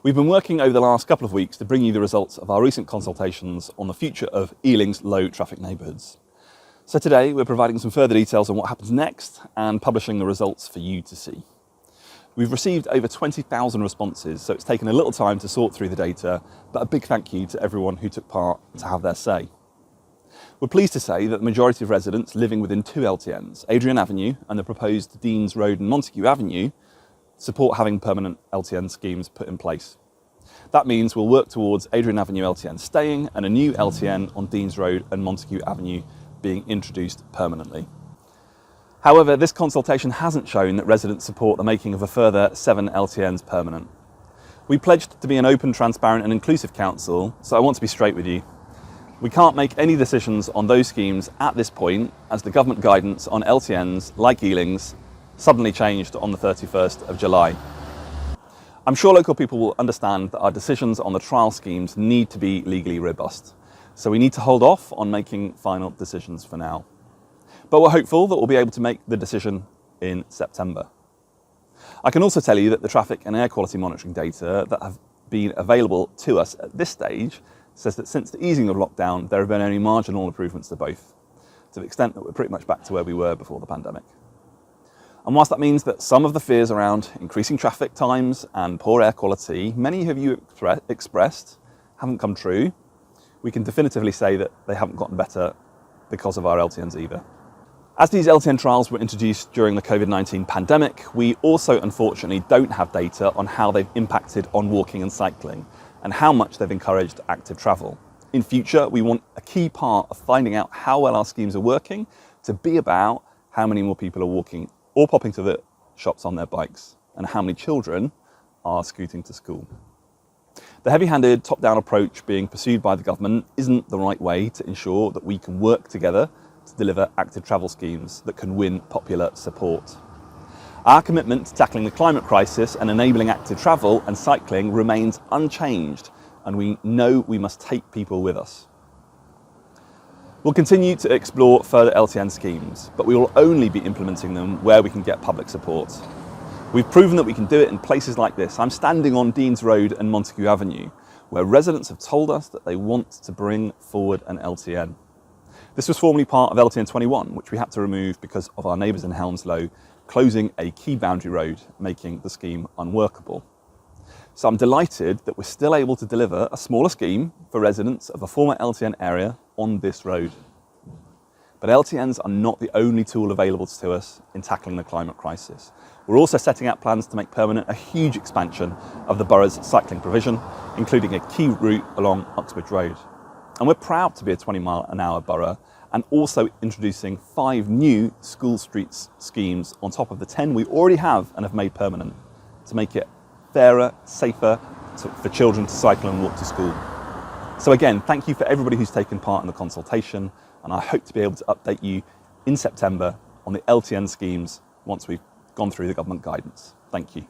We've been working over the last couple of weeks to bring you the results of our recent consultations on the future of Ealing's low traffic neighbourhoods. So today we're providing some further details on what happens next and publishing the results for you to see. We've received over 20,000 responses, so it's taken a little time to sort through the data, but a big thank you to everyone who took part to have their say. We're pleased to say that the majority of residents living within two LTNs, Adrian Avenue and the proposed Deans Road and Montague Avenue, support having permanent LTN schemes put in place. That means we'll work towards Adrian Avenue LTN staying and a new LTN on Deans Road and Montague Avenue being introduced permanently. However, this consultation hasn't shown that residents support the making of a further 7 LTNs permanent. We pledged to be an open, transparent and inclusive council, so I want to be straight with you. We can't make any decisions on those schemes at this point, as the government guidance on LTNs, like Ealing's, suddenly changed on the 31st of July. I'm sure local people will understand that our decisions on the trial schemes need to be legally robust, so we need to hold off on making final decisions for now. But we're hopeful that we'll be able to make the decision in September. I can also tell you that the traffic and air quality monitoring data that have been available to us at this stage says that since the easing of lockdown, there have been only marginal improvements to both, to the extent that we're pretty much back to where we were before the pandemic. And whilst that means that some of the fears around increasing traffic times and poor air quality, many of you expressed, haven't come true, we can definitively say that they haven't gotten better because of our LTNs either. As these LTN trials were introduced during the COVID-19 pandemic, we also unfortunately don't have data on how they've impacted on walking and cycling and how much they've encouraged active travel. In future, we want a key part of finding out how well our schemes are working to be about how many more people are walking or popping to the shops on their bikes and how many children are scooting to school. The heavy-handed top-down approach being pursued by the government isn't the right way to ensure that we can work together to deliver active travel schemes that can win popular support. Our commitment to tackling the climate crisis and enabling active travel and cycling remains unchanged, and we know we must take people with us. We'll continue to explore further LTN schemes, but we will only be implementing them where we can get public support. We've proven that we can do it in places like this. I'm standing on Deans Road and Montague Avenue, where residents have told us that they want to bring forward an LTN. This was formerly part of LTN 21, which we had to remove because of our neighbours in Hounslow closing a key boundary road, making the scheme unworkable. So I'm delighted that we're still able to deliver a smaller scheme for residents of a former LTN area on this road. But LTNs are not the only tool available to us in tackling the climate crisis. We're also setting out plans to make permanent a huge expansion of the borough's cycling provision, including a key route along Uxbridge Road. And we're proud to be a 20-mile-an-hour borough and also introducing 5 new school streets schemes on top of the 10 we already have and have made permanent to make it fairer, safer for children to cycle and walk to school. So again, thank you for everybody who's taken part in the consultation, and I hope to be able to update you in September on the LTN schemes once we've gone through the government guidance. Thank you.